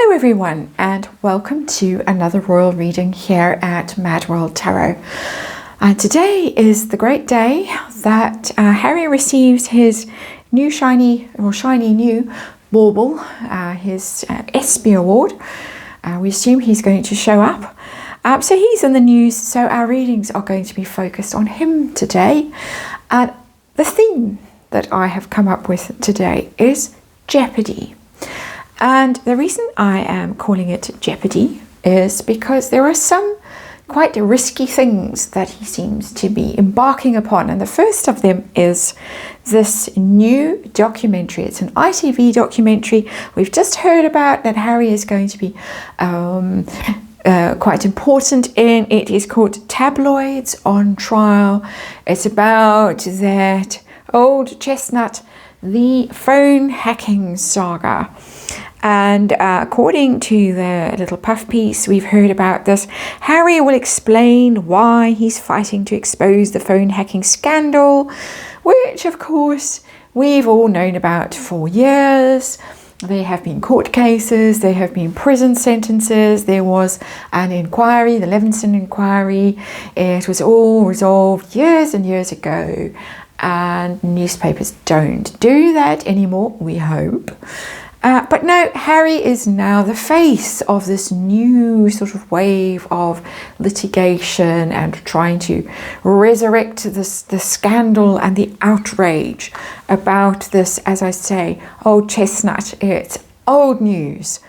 Hello everyone, and welcome to another royal reading here at MadWorldTarot. Today is the great day that Harry receives his new shiny new bauble, his ESPY award. We assume he's going to show up. So he's in the news, so our readings are going to be focused on him today. The theme that I have come up with today is jeopardy. And the reason I am calling it jeopardy is because there are some quite risky things that he seems to be embarking upon. And the first of them is this new documentary. It's an ITV documentary we've just heard about that Harry is going to be quite important in. It is called Tabloids on Trial. It's about that old chestnut, the phone hacking saga. And according to the little puff piece we've heard about this, Harry will explain why he's fighting to expose the phone hacking scandal, which of course we've all known about for years. There have been court cases, there have been prison sentences, there was an inquiry, the Levinson inquiry. It was all resolved years and years ago, and newspapers don't do that anymore, we hope. But no, Harry is now the face of this new sort of wave of litigation and trying to resurrect the scandal and the outrage about this, as I say, old chestnut. It's old news,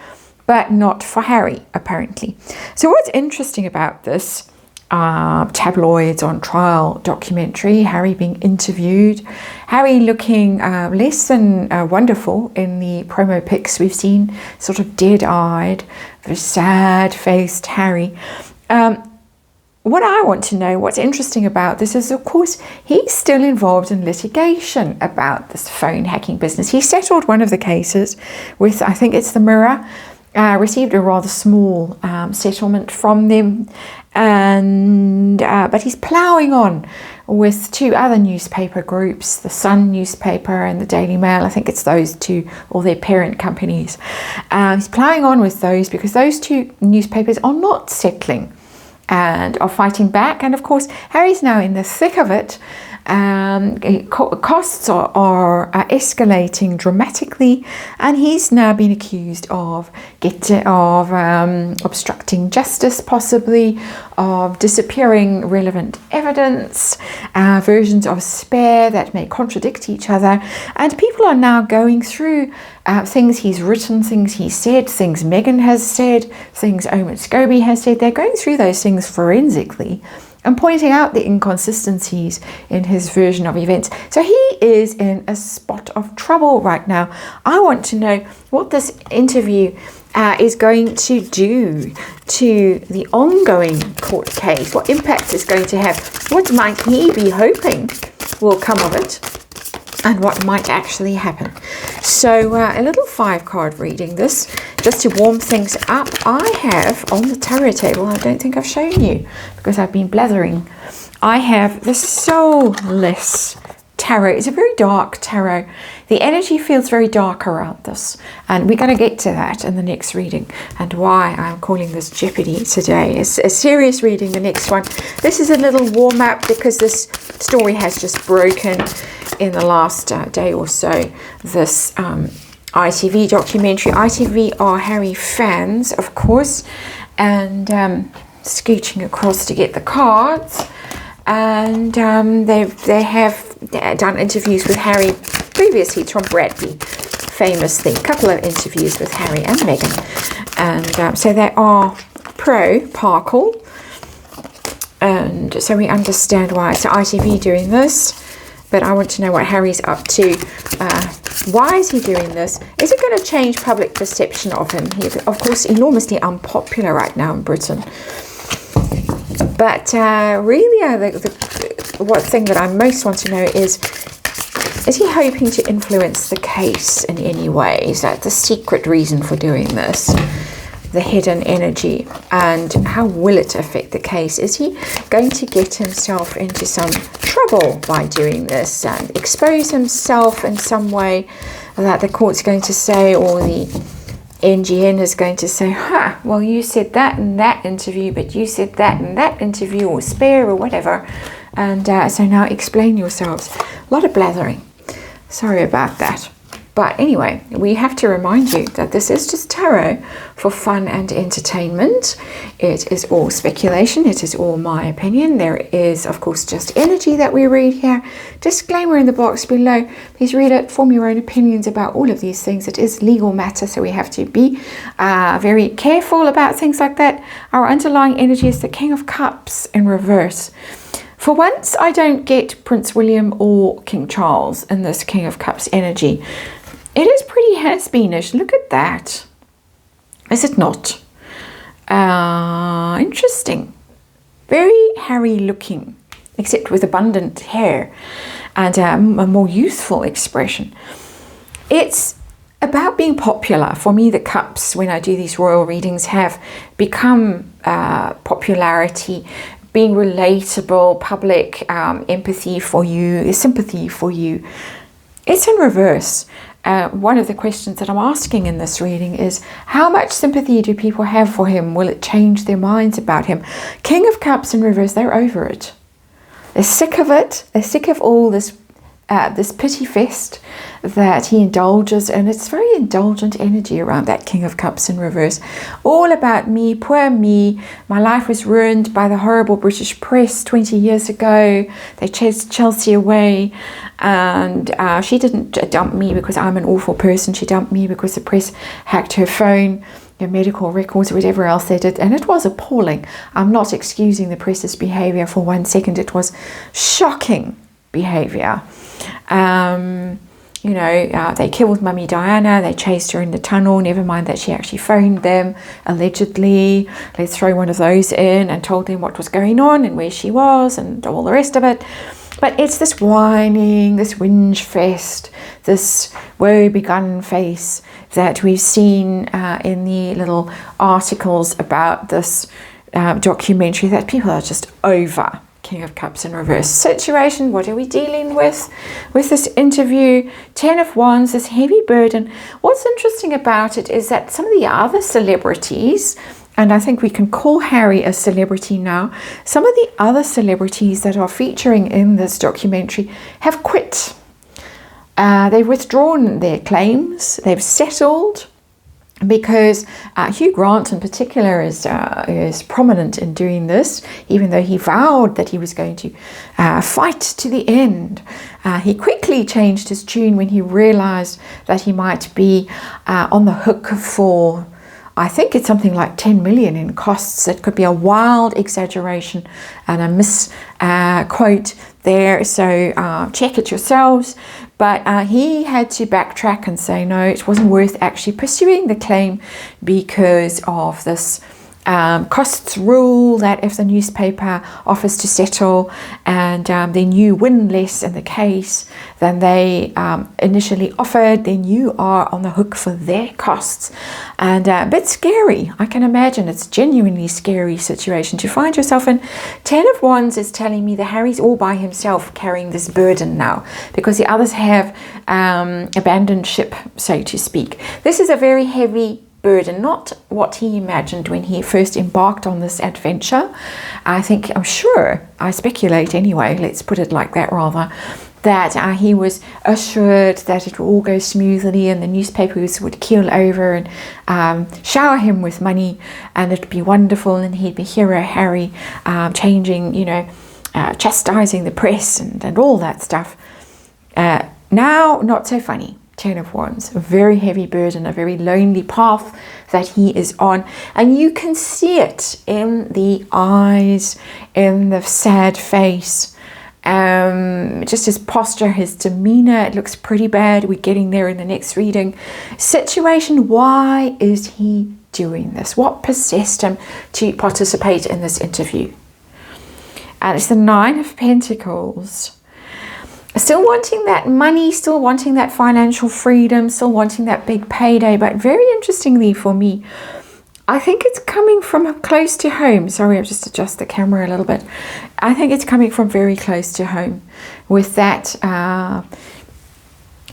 but not for Harry, apparently. So what's interesting about this Tabloids on Trial documentary, Harry being interviewed, Harry looking less than wonderful in the promo pics we've seen, sort of dead-eyed, very sad-faced Harry. What I want to know, what's interesting about this is, of course, he's still involved in litigation about this phone hacking business. He settled one of the cases with, I think it's the Mirror, received a rather small settlement from them, and but he's ploughing on with two other newspaper groups, the Sun newspaper and the Daily Mail. I think it's those two, or their parent companies. He's ploughing on with those because those two newspapers are not settling and are fighting back. And of course, Harry's now in the thick of it. Costs are escalating dramatically, and he's now been accused of obstructing justice, possibly of disappearing relevant evidence, versions of spare that may contradict each other, and people are now going through things he's written, things he said, things Meghan has said, things Omid Scobie has said. They're going through those things forensically and pointing out the inconsistencies in his version of events. So he is in a spot of trouble right now. I want to know what this interview is going to do to the ongoing court case, what impact it's going to have, what might he be hoping will come of it, and what might actually happen. So a little 5-card reading this, just to warm things up. I have on the tarot table, I don't think I've shown you because I've been blathering, I have the Soulless Tarot. It's a very dark tarot. The energy feels very dark around this, and we're going to get to that in the next reading, and why I'm calling this jeopardy today. It's a serious reading, the next one. This is a little warm-up because this story has just broken in the last day or so. This ITV documentary. ITV are Harry fans, of course, and scooching across to get the cards. And they have done interviews with Harry previously. Tom Bradley, famously, a couple of interviews with Harry and Meghan, and so they are pro Parkle, and so we understand why it's ITV doing this. But I want to know what Harry's up to. Why is he doing this? Is it going to change public perception of him? He's, of course, enormously unpopular right now in Britain. But really, what thing that I most want to know is he hoping to influence the case in any way? Is that the secret reason for doing this? The hidden energy, and how will it affect the case? Is he going to get himself into some trouble by doing this and expose himself in some way that the court's going to say, or the NGN is going to say, well, you said that in that interview, but you said that in that interview, or spare, or whatever. And so now explain yourselves. A lot of blathering. Sorry about that. But anyway, we have to remind you that this is just tarot for fun and entertainment. It is all speculation. It is all my opinion. There is, of course, just energy that we read here. Disclaimer in the box below. Please read it. Form your own opinions about all of these things. It is legal matter, so we have to be very careful about things like that. Our underlying energy is the King of Cups in reverse. For once, I don't get Prince William or King Charles in this King of Cups energy. It is pretty has-beenish. Look at that. Is it not? Interesting. Very Harry looking, except with abundant hair and a more youthful expression. It's about being popular. For me, the cups, when I do these royal readings, have become popularity, being relatable, public empathy for you, sympathy for you. It's in reverse. One of the questions that I'm asking in this reading is, how much sympathy do people have for him? Will it change their minds about him? King of Cups in reverse, they're over it. They're sick of it. They're sick of all this pity fest that he indulges in. It's very indulgent energy around that King of Cups in reverse. All about me, poor me. My life was ruined by the horrible British press 20 years ago. They chased Chelsea away, and she didn't dump me because I'm an awful person. She dumped me because the press hacked her phone, her medical records, whatever else they did, and it was appalling. I'm not excusing the press's behavior for 1 second. It was shocking behavior. They killed Mummy Diana, they chased her in the tunnel, never mind that she actually phoned them, allegedly. Let's throw one of those in, and told them what was going on and where she was and all the rest of it. But it's this whining, this whinge fest, this woe begun face that we've seen in the little articles about this documentary, that people are just over. King of Cups in reverse situation. What are we dealing with this interview? 10 of Wands, this heavy burden. What's interesting about it is that some of the other celebrities, and I think we can call Harry a celebrity now, some of the other celebrities that are featuring in this documentary have quit. They've withdrawn their claims. They've settled, because Hugh Grant in particular is prominent in doing this, even though he vowed that he was going to fight to the end. He quickly changed his tune when he realized that he might be on the hook for, I think it's something like 10 million in costs. It could be a wild exaggeration and a misquote there, so check it yourselves. But he had to backtrack and say, no, it wasn't worth actually pursuing the claim because of this costs rule, that if the newspaper offers to settle and then you win less in the case than they initially offered, then you are on the hook for their costs. And a bit scary. I can imagine it's a genuinely scary situation to find yourself in. 10 of Wands is telling me that Harry's all by himself carrying this burden now, because the others have abandoned ship, so to speak. This is a very heavy burden, not what he imagined when he first embarked on this adventure. I'm sure, I speculate anyway, let's put it like that rather, that he was assured that it would all go smoothly and the newspapers would keel over and shower him with money, and it'd be wonderful, and he'd be hero Harry, changing, chastising the press and all that stuff. Now, not so funny. 10 of Wands, a very heavy burden, a very lonely path that he is on. And you can see it in the eyes, in the sad face, just his posture, his demeanor. It looks pretty bad. We're getting there in the next reading. Situation, why is he doing this? What possessed him to participate in this interview? And it's the 9 of Pentacles. Still wanting that money, still wanting that financial freedom, still wanting that big payday. But very interestingly for me, I think it's coming from close to home. Sorry, I'll just adjust the camera a little bit. I think it's coming from very close to home with that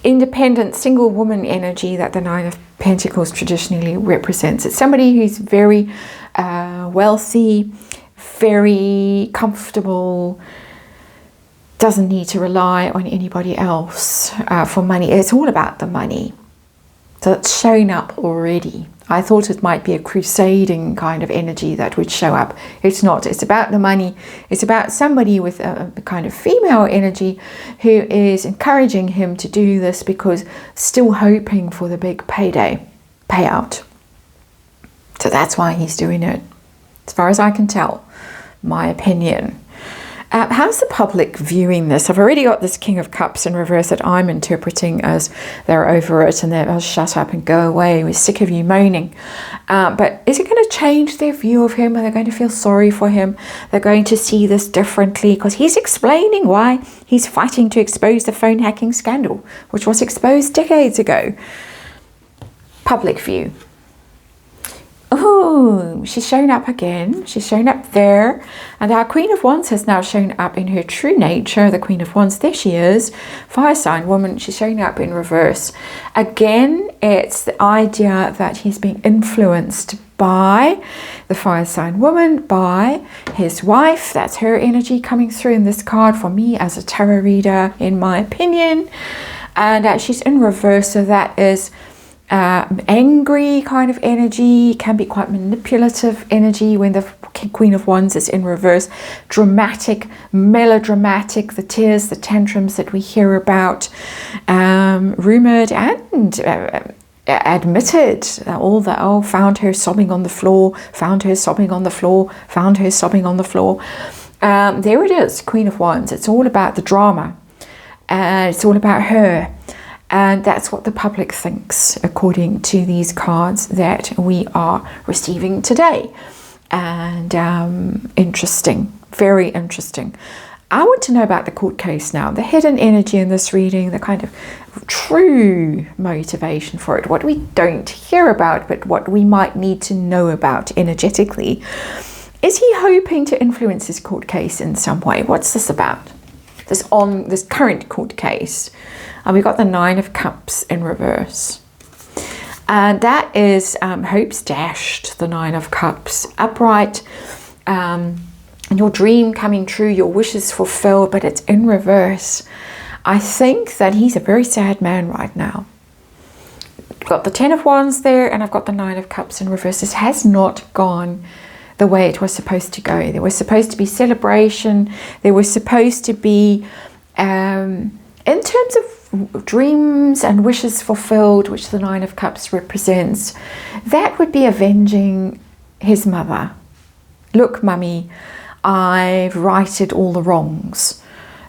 independent single woman energy that the Nine of Pentacles traditionally represents. It's somebody who's very wealthy, very comfortable, doesn't need to rely on anybody else for money. It's all about the money. So it's shown up already. I thought it might be a crusading kind of energy that would show up. It's not. It's about the money. It's about somebody with a kind of female energy who is encouraging him to do this because still hoping for the big payout. So that's why he's doing it, as far as I can tell. My opinion. How's the public viewing this? I've already got this King of Cups in reverse that I'm interpreting as they're over it and they'll shut up and go away. We're sick of you moaning. But is it going to change their view of him? Are they going to feel sorry for him? They're going to see this differently because he's explaining why he's fighting to expose the phone hacking scandal, which was exposed decades ago. Public view. Oh, she's shown up again. She's shown up there. And our Queen of Wands has now shown up in her true nature. The Queen of Wands, there she is. Fire sign woman. She's showing up in reverse. Again, it's the idea that he's being influenced by the fire sign woman, by his wife. That's her energy coming through in this card for me as a tarot reader, in my opinion. And she's in reverse, so that is angry kind of energy, can be quite manipulative energy when the Queen of Wands is in reverse. Dramatic, melodramatic, the tears, the tantrums that we hear about, rumoured and admitted, found her sobbing on the floor, found her sobbing on the floor, found her sobbing on the floor. There it is, Queen of Wands. It's all about the drama. It's all about her. And that's what the public thinks, according to these cards that we are receiving today. And interesting, very interesting. I want to know about the court case now, the hidden energy in this reading, the kind of true motivation for it, what we don't hear about, but what we might need to know about energetically. Is he hoping to influence his court case in some way? What's this about? This current court case. And we've got the Nine of Cups in reverse. And that is hopes dashed, the Nine of Cups. Upright, and your dream coming true, your wishes fulfilled, but it's in reverse. I think that he's a very sad man right now. I've got the Ten of Wands there, and I've got the Nine of Cups in reverse. This has not gone the way it was supposed to go. There was supposed to be celebration. There was supposed to be, in terms of dreams and wishes fulfilled, which the Nine of Cups represents, that would be avenging his mother. Look, mummy, I've righted all the wrongs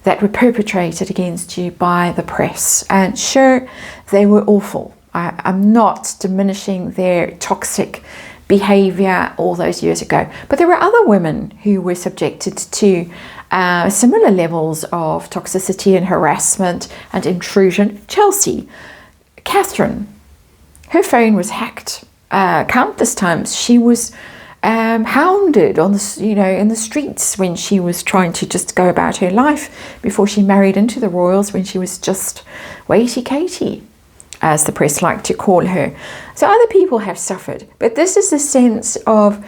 that were perpetrated against you by the press. And sure, they were awful. I'm not diminishing their toxic behavior all those years ago. But there were other women who were subjected to similar levels of toxicity and harassment and intrusion. Chelsea, Catherine, her phone was hacked countless times. She was hounded on the, in the streets when she was trying to just go about her life before she married into the royals, when she was just Waity Katie, as the press like to call her. So other people have suffered, but this is the sense of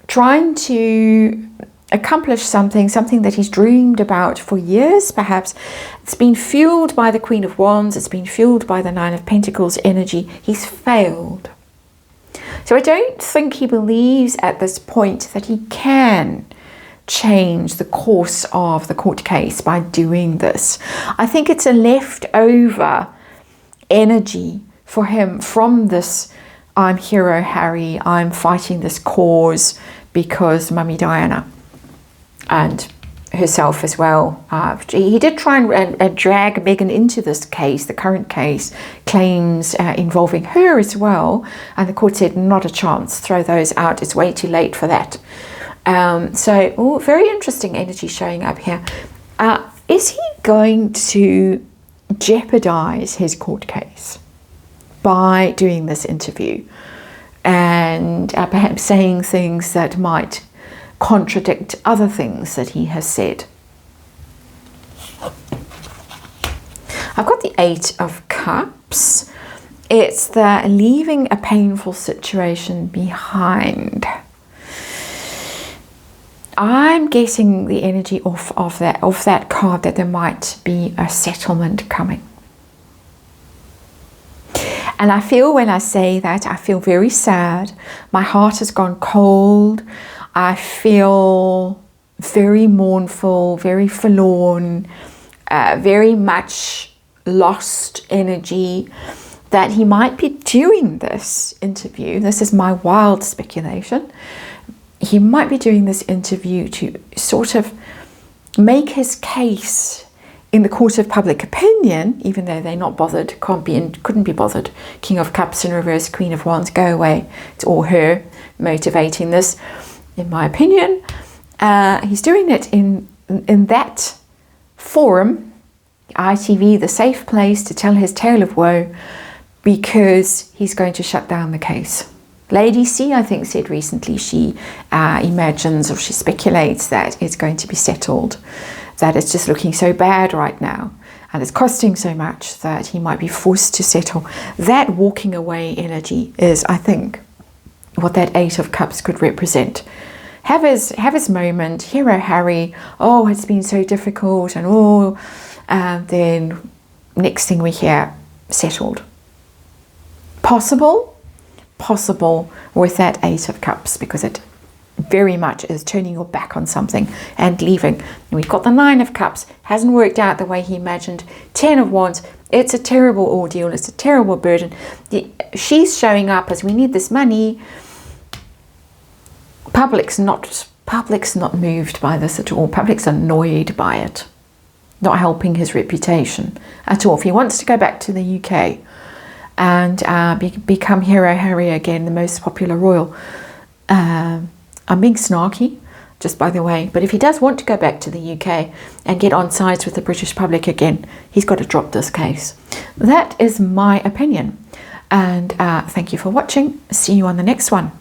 trying to accomplish something that he's dreamed about for years, perhaps. It's been fueled by the Queen of Wands. It's been fueled by the Nine of Pentacles energy. He's failed. So I don't think he believes at this point that he can change the course of the court case by doing this. I think it's a leftover energy for him from this, I'm Hero Harry, I'm fighting this cause because Mummy Diana and herself as well. He did try and drag Meghan into this case, the current case, claims involving her as well, and the court said not a chance, throw those out, it's way too late for that. Very interesting energy showing up here. Is he going to jeopardize his court case by doing this interview and perhaps saying things that might contradict other things that he has said? I've got the 8 of Cups. It's the leaving a painful situation behind. I'm getting the energy of that card that there might be a settlement coming. And I feel, when I say that, I feel very sad. My heart has gone cold. I feel very mournful, very forlorn, very much lost energy, that he might be doing this interview. This is my wild speculation. He might be doing this interview to sort of make his case in the court of public opinion, even though they're not bothered, couldn't be bothered. King of Cups in reverse, Queen of Wands, go away. It's all her motivating this, in my opinion. He's doing it in that forum, ITV, the safe place to tell his tale of woe, because he's going to shut down the case. Lady C, I think, said recently she imagines, or she speculates, that it's going to be settled, that it's just looking so bad right now and it's costing so much that he might be forced to settle. That walking away energy is, I think, what that 8 of Cups could represent. Have his moment, hero Harry, oh, it's been so difficult, and then next thing we hear, settled. Possible with that 8 of Cups, because it very much is turning your back on something and leaving. And we've got the 9 of Cups, hasn't worked out the way he imagined. 10 of Wands, it's a terrible ordeal, it's a terrible burden. She's showing up as, we need this money. Public's not moved by this at all. Public's annoyed by it. Not helping his reputation at all. If he wants to go back to the UK and become Hero Harry again, the most popular royal. I'm being snarky, just by the way, but if he does want to go back to the UK and get on sides with the British public again, he's got to drop this case. That is my opinion. And thank you for watching. See you on the next one.